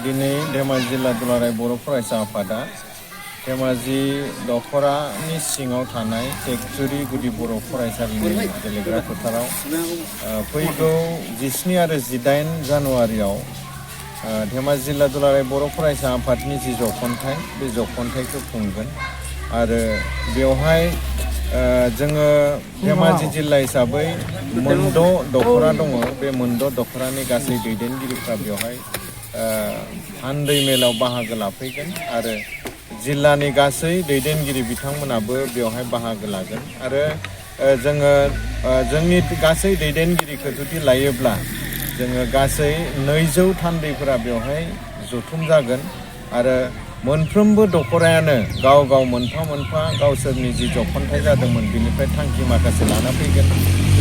दिनै धेमाजि जिल्ला दुलाराय बर' फरायसा आफादा धेमाजि दख'रानि सिङाव थानाय टेकजुरि गुदि बर' फरायसालिनि गेलेग्रा फोथाराव फैगौ 17 आरो 18 जानुवारियाव धेमाजि जिल्ला दुलाराय बर' फरायसा आफादनि जि जख'न्थाइ बे जख'न्थाइखौ खुंगोन आरो बेवहाय जोङो धेमाजि जिल्ला हिसाबै मोनद' दख'रा दङ। बे मोनद' दख'रानि गासै दैदेनगिरिफ्रा बेवहाय हान्दै मेलाव बाहागो लाफैगोन आरो जिल्लानि गासै दैदेनगिरि बिथांमोनाबो बेवहाय बाहागो लागोन आरो जोङो जोंनि गासै दैदेनगिरिखौ जुदि लायोब्ला जोङो गासै 200 थान्दैफोरा बेवहाय जथुम जागोन आरो मोनफ्रोमबो दख'रायानो गाव गाव मोनफा मोनफा गावसोरनि जि जख'न्थाइ जादोंमोन बिनिफ्राय थांखि माखासे लाना फैगोन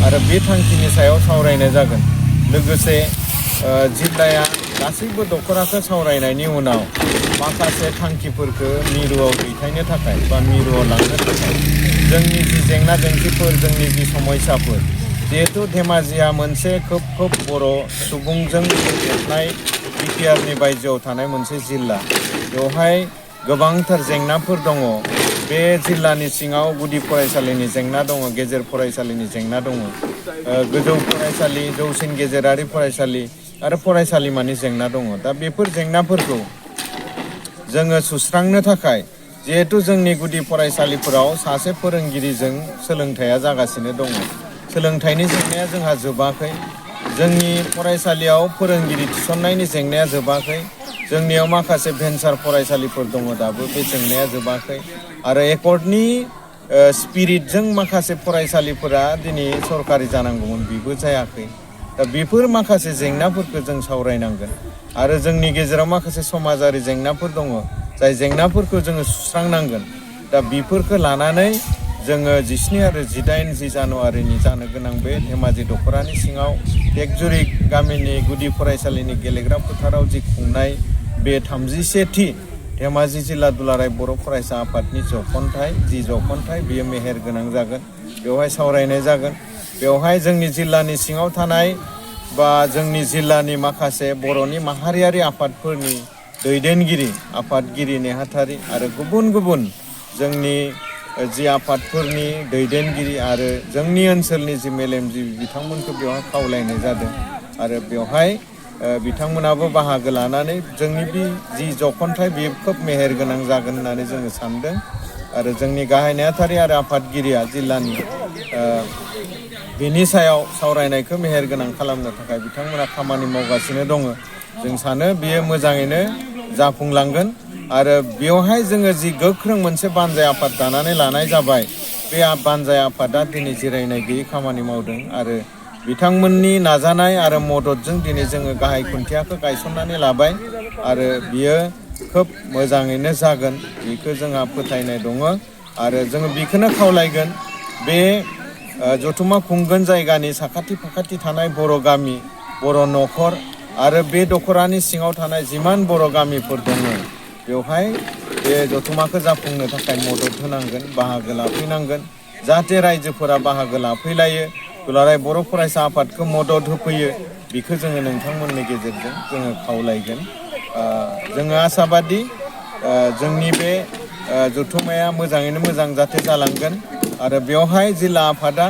आरो बे थांखिनि सायाव सावरायनाय जागोन। लोगोसे जिल्लाया गासैबो दख'राखौ सावरायनायनि उनाव माखासे थांखिफोरखौ मिरुआव दैथायनो थाखाय बा मिरुआव लांनो थाखाय जोंनि जि जेंना जेंसिफोर जोंनि जि समस्याफोर जिहेतु धेमाजिया मोनसे खोब बर' सुबुंजों देरनाय बिटिआरनि बायजोआव थानाय मोनसे जिल्ला बेवहाय गोबांथार जेंनाफोर दङ। बे जिल्लानि सिङाव गुदि फरायसालिनि जेंना दङ, गेजेर फरायसालिनि जेंना दङ, गोजौ फरायसालि, जौसिन गेजेरारि फरायसालि आरो फरायसालिमानि जेंना दङ। दा बेफोर जेंनाफोरखौ जोङो सुस्रांनो थाखाय जिहेतु जोंनि गुदि फरायसालिफोराव सासे फोरोंगिरिजों सोलोंथाइया जागासिनो दङ। सोलोंथाइनि जेंनाया जोंहा जोबाखै। जोंनि फरायसालियाव फोरोंगिरि थिसननायनि जेंनाया जोबाखै। जोंनियाव माखासे भेन्सार फरायसालिफोर दङ दाबो बे जेंनाया जोबाखै आरो एकर्डनि स्पिरिटजों माखासे फरायसालिफोरा दिनै सरकारि जानांगौमोन बेबो जायाखै। दा बेफोर माखासे जेंनाफोरखौ जों सावरायनांगोन आरो जोंनि गेजेराव माखासे समाजारि जेंनाफोर दङ जाय जेंनाफोरखौ जोङो सुस्रांनांगोन। दा बेफोरखौ लानानै जोङो 17 आरो 18 जानुवारिनि जानो गोनां बे धेमाजि दख'रानि सिङाव टेकजुरि गामिनि गुदि फरायसालिनि गेलेग्रा फोथाराव जि खुंनाय बे 31थि धेमाजि जिल्ला दुलाराय बर' फरायसा आफादनि जख'न्थाइ बियो मेहेर गोनां जागोन। बेवहाय सावरायनाय जागोन। बेवहाय जोंनि जिल्लानि सिङाव थानाय बा जोंनि जिल्लानि माखासे बर'नि माहारियारि आफादफोरनि दैदेनगिरि आफादगिरि नेहाथारि आरो गुबुन जोंनि जि आफादफोरनि दैदेनगिरि आरो जोंनि ओनसोलनि जि मेलेमजिबि बिथांमोनखौ बेवहाय खावलायनाय जादों आरो बेवहाय बिथांमोनाबो बाहागो लानानै जोंनि बे जि जख'न्थाइ बेयो खोब मेहेर गोनां जागोन होननानै जोङो सानदों आरो जोंनि गाहाय नेहाथारि आरो आफादगिरिया जिल्लानि बेनि सायाव सावरायनायखौ मेहेर गोनां खालामनो थाखाय बिथांमोना खामानि मावगासिनो दङ। जों सानो बेयो मोजाङैनो जाफुंलांगोन आरो बेवहाय जोङो जि गोख्रों मोनसे बानजाय आफाद दानानै लानाय जाबाय बे बानजाय आफादा दिनै जिरायनाय गैयै खामानि मावदों आरो बिथांमोननि नाजानाय आरो मददजों दिनै जोङो गाहाय खुन्थियाखौ गायसननानै लाबाय आरो बियो खोब मोजाङैनो जागोन बेखौ जोंहा फोथायनाय दङ आरो जोङो बेखौनो खावलायगोन बे जथुम्मा खुंगोन जायगानि साखाथि फाखाथि थानाय बर' गामि बर' न'खर आरो बे दख'रानि सिङाव थानाय जिमान बर' गामिफोर दङ बेवहाय बे जथुम्माखौ जाफुंनो थाखाय मदद होनांगोन, बाहागो लाफैनांगोन जाहाथे रायजोफोरा बाहागो लाफैलायो, दुलाराय बर' फरायसा आफादखौ मदद होफैयो। बेखौ जोङो नोंथांमोननि गेजेरजों जोङो खावलायगोन। जोङो आसाबादि जोंनि बे जथुम्माया मोजाङैनो मोजां जाहाथे जालांगोन आरो बेवहाय जिल्ला आफादा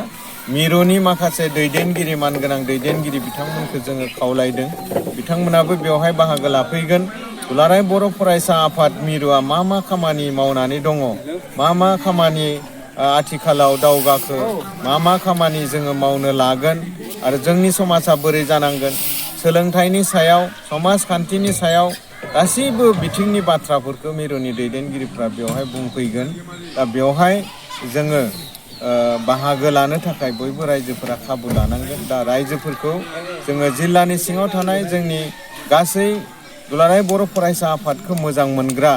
मिरुनि माखासे दैदेनगिरि मानगोनां दैदेनगिरि बिथांमोनखौ जोङो खावलायदों। बिथांमोनाबो बेवहाय बाहागो लाफैगोन। दुलाराय बर' फरायसा आफाद मिरुआ मा खामानि मावनानै दङ, मा खामानि आथिखालाव दावगाखो, मा खामानि जोङो मावनो लागोन आरो जोंनि समाजा बोरै जानांगोन, सोलोंथाइनि सायाव, समाजखान्थिनि सायाव गासैबो बिथिंनि बाथ्राफोरखौ मिरुनि दैदेनगिरिफ्रा बेवहाय बुंफैगोन। दा बेवहाय जोङो बाहागो लानो थाखाय बयबो रायजोफोरा खाबु लानांगोन। दा रायजोफोरखौ जोङो जिल्लानि सिङाव थानाय जोंनि गासै दुलाराय बर' फरायसा आफादखौ मोजां मोनग्रा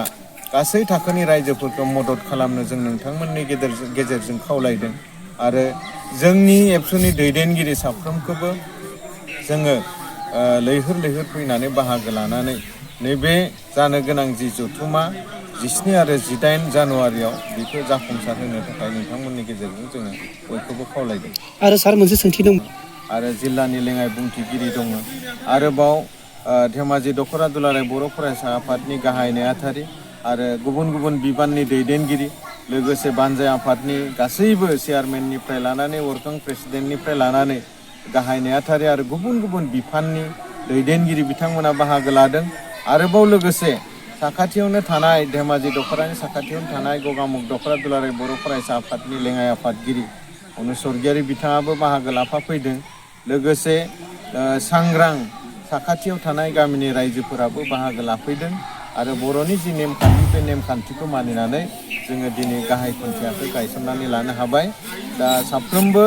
गासै थाखोनि रायजोफोरखौ मदद खालामनो जों नोंथांमोननि गेजेरजों खावलायदों आरो जोंनि एबसुनि दैदेनगिरि साफ्रोमखौबो जोङो लैहोर फैनानै बाहागो लानानै नैबे जानो गोनां जि जथुम्मा 17 आरो 18 जानुवारियाव बेखौ जाफुंसार होनो थाखाय नोंथांमोननि गेजेरजों जोङो बयखौबो खावलायदों। आरो सार मोनसे सोंथि दं। आरो जिल्लानि लेङाइ बुंथिगिरि दङ आरोबाव धेमाजि दख'रा दुलाराय बर' फरायसा आफादनि गाहाय नेहाथारि आरो गुबुन गुबुन बिबाननि दैदेनगिरि लोगोसे बानजाय आफादनि गासैबो चेयारमेननिफ्राय लानानै वर्किं प्रेसिडेन्टनिफ्राय लानानै गाहाय नेहाथारि आरो गुबुन गुबुन बिफाननि दैदेनगिरि बिथांमोना बाहागो लादों। आरोबाव लोगोसे साखाथियावनो थानाय धेमाजि दख'रानि साखाथियावनो थानाय गगामुख दख'रा दुलाराय बर' फरायसा आफादनि लेङाइ आफादगिरि अनु स्वर्गियारि बिथाङाबो बाहागो लाफाफैदों। लोगोसे सांग्रां साखाथियाव थानाय गामिनि रायजोफोराबो बाहागो लाफैदों आरो बर'नि जि नेमखान्थि बे नेमखान्थिखौ मानिनानै जोङो दिनै गाहाय खुन्थियाखौ गायसननानै लानो हाबाय। दा साफ्रोमबो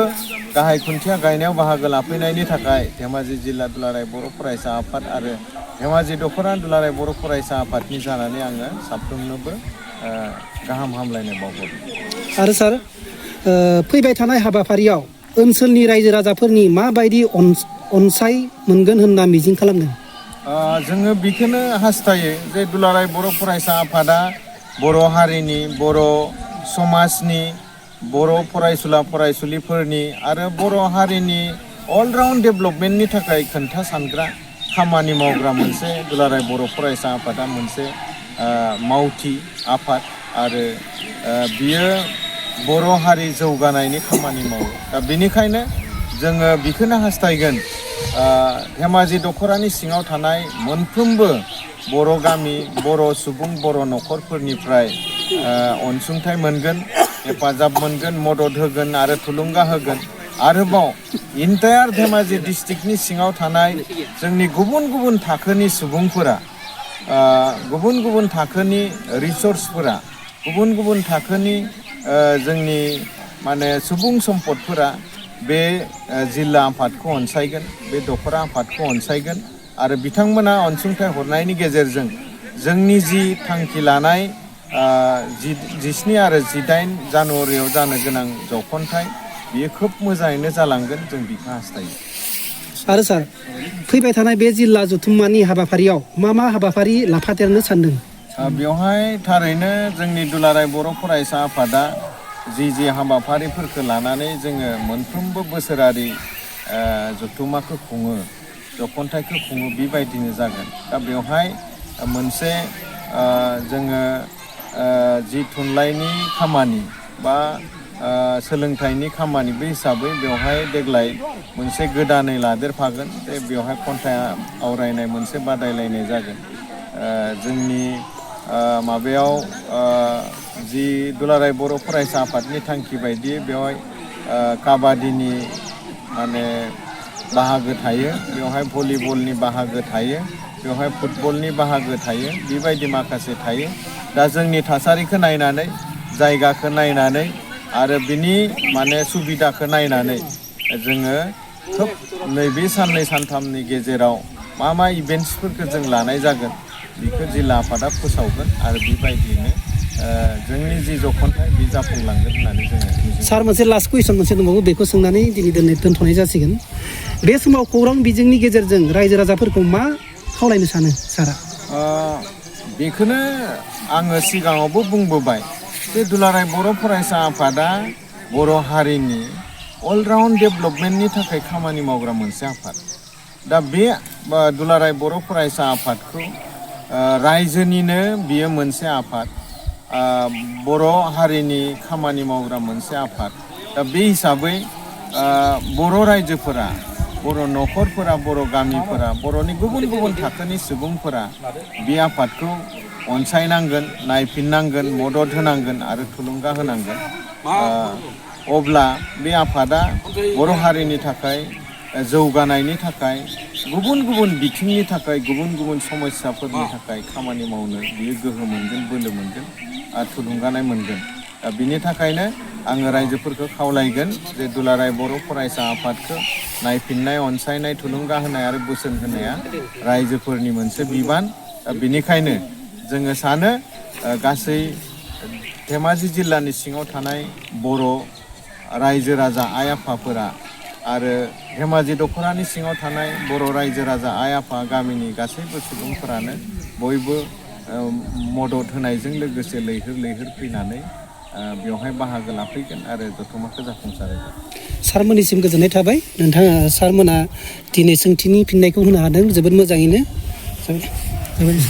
गाहाय खुन्थिया गायनायाव बाहागो लाफैनायनि थाखाय धेमाजि जिल्ला दुलाराय बर' फरायसा आफाद आरो धेमाजि दख'रा दुलाराय बर' फरायसा आफादनि जानानै आङो साफ्रोमनोबो गाहाम हामलायनाय बावहरदों। आरो सार फैबाय थानाय हाबाफारियाव ओनसोलनि रायजो राजाफोरनि माबायदि अनसाय मोनगोन होनना मिजिं खालामदों? जोङो बेखौनो हास्थायो जे दुलाराय बर' फरायसा आफादा बर' हारिनि बर' समाजनि बर' फरायसुला फरायसुलिफोरनि आरो बर' हारिनि अलराउन्ड डेभेलपमेन्टनि थाखाय खोन्था सानग्रा खामानि मावग्रा मोनसे दुलाराय बर' फरायसा आफादा मोनसे मावथि आफाद आरो बियो बर' हारि जौगानायनि खामानि मावो। दा बेनिखायनो जोङो बेखौनो हास्थायगोन धेमाजि दख'रानि सिङाव थानाय मोनफ्रोमबो बर' गामि बर' सुबुं बर' न'खरफोरनिफ्राय अनसुंथाइ मोनगोन, हेफाजाब मोनगोन, मदद होगोन आरो थुलुंगा होगोन। आरोबाव इन्टायार धेमाजि डिस्ट्रिक्टनि सिङाव थानाय जोंनि गुबुन गुबुन थाखोनि सुबुंफोरा गुबुन गुबुन थाखोनि रिसर्सफोरा गुबुन गुबुन थाखोनि जोंनि माने सुबुं सम्पदफोरा बे जिल्ला आफादखौ अनसायगोन, बे दख'रा आफादखौ अनसायगोन आरो बिथांमोना अनसुंथाइ हरनायनि गेजेरजों जोंनि जि थांखि लानाय 17 आरो 18 जानुवारियाव जानो गोनां जौखन्थाइ बियो खोब मोजाङैनो जालांगोन, जों बेखौ हास्थायो। आरो सार फैबाय थानाय बे जिल्ला जथुम्मानि हाबाफारियाव मा हाबाफारि लाफादेरनो सानदों? बेवहाय थारैनो जोंनि दुलाराय बर' फरायसा आफादा जि हाबाफारिफोरखौ लानानै जोङो मोनफ्रोमबो बोसोरारि जथुम्माखौ खुङो, जखन्थाइखौ खुङो, बेबायदिनो जागोन। दा बेवहाय मोनसे जोङो जि थुनलाइनि खामानि बा सोलोंथाइनि खामानि बे हिसाबै बेवहाय देग्लाय मोनसे गोदानै लादेरफागोन। बेवहाय खन्थाइ आवरायनाय मोनसे बादायलायनाय जागोन। जोंनि माबायाव जि दुलाराय बर' फरायसा आफादनि थांखि बायदियै बेवहाय काबादिनि माने बाहागो थायो, बेवहाय भलिबलनि बाहागो थायो, बेवहाय फुटबलनि बाहागो थायो, बेबायदि माखासे थायो। दा जोंनि थासारिखौ नायनानै, जायगाखौ नायनानै आरो बिनि माने सुबिदाखौ नायनानै जोङो खोब नैबे साननै सानथामनि गेजेराव मा इभेन्ट्सफोरखौ जों लानाय जागोन बेखौ जिल्ला आफादा फोसावगोन आरो बेबायदियैनो जोंनि जि जखन्थाइ बे जाफुंलांगोन होननानै जोङो। सार मोनसे लास्ट कुइसन मोनसे दंबावो, बेखौ सोंनानै दिनै दोनथ'नाय जासिगोन। बे समाव खौरां बिजोंनि गेजेरजों रायजो राजाफोरखौ मा खावलायनो सानो सारा? बेखौनो आङो सिगाङावबो बुंबोबाय जे दुलाराय बर' फरायसा आफादा बर' हारिनि अलराउन्ड डेभेलपमेन्टनि थाखाय खामानि मावग्रा मोनसे आफाद। दा बे दुलाराय बर' फरायसा आफादखौ रायजोनिनो बियो मोनसे आफाद, बर' हारिनि खामानि मावग्रा मोनसे आफाद। दा बे हिसाबै बर' रायजोफोरा, बर' न'खरफोरा, बर' गामिफोरा, बर'नि गुबुन गुबुन थाखोनि सुबुंफोरा बे आफादखौ अनसायनांगोन, नायफिननांगोन, मदद होनांगोन आरो थुलुंगा होनांगोन। अब्ला बे आफादा बर' हारिनि थाखाय जौगानायनि थाखाय, गुबुन गुबुन बिथिंनि थाखाय, गुबुन गुबुन समस्याफोरनि थाखाय खामानि मावनो बियो गोहो मोनगोन, बोलो मोनगोन आरो थुलुंगानाय मोनगोन। दा बिनि थाखायनो आङो रायजोफोरखौ खावलायगोन जे दुलाराय बर' फरायसा आफादखौ नायफिननाय, अनसायनाय, थुलुंगा होनाय आरो बोसोन होनाया रायजोफोरनि मोनसे बिबान। दा बेनिखायनो जोङो सानो गासै धेमाजि जिल्लानि सिङाव थानाय बर' रायजो राजा आइ आफाफोरा आरो धेमाजि दख'रानि सिङाव थानाय बर' रायजो राजा आइ आफा गामिनि गासैबो सुबुंफोरानो बयबो मदद होनायजों लोगोसे लैहोर लैहोर फैनानै बेवहाय बाहागो लाफैगोन आरो जथुम्माखौ जाफुंसार होगोन। सारमोननिसिम गोजोननाय थाबाय नोंथाङा सारमोना दिनै सोंथिनि फिननायखौ होनो हादों जोबोद मोजाङैनो जाबाय